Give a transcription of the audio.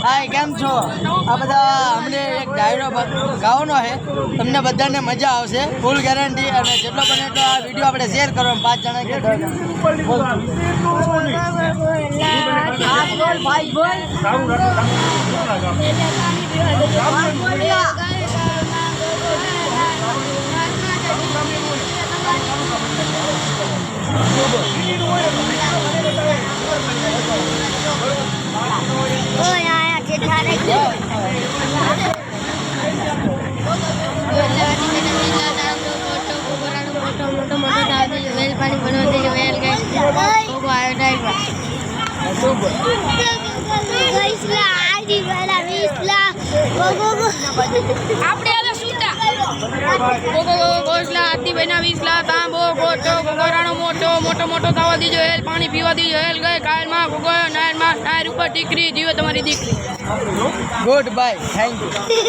હાય કેમ છો? આ બધા અમને એક ડાયરો ગાવાનો છે, તમને બધાને મજા આવશે ફૂલ ગેરંટી. અને જેટલો બને એટલો આ વિડીયો આપણે શેર કરો 5 જણા કે 10 આપણે હવે સુતા ગોસલા હાથી બના 20 લાખ તાંબો ગોટો ગોરાણો મોટો મોટો મોટો થવા દીજો હેલ પાણી પીવા દીજો હેલ ગયે કાયલમાં ગોગો નાયરમાં નાયર ઉપર ટીકરી જીવે તમારી દીકરી. Good bye, thank you.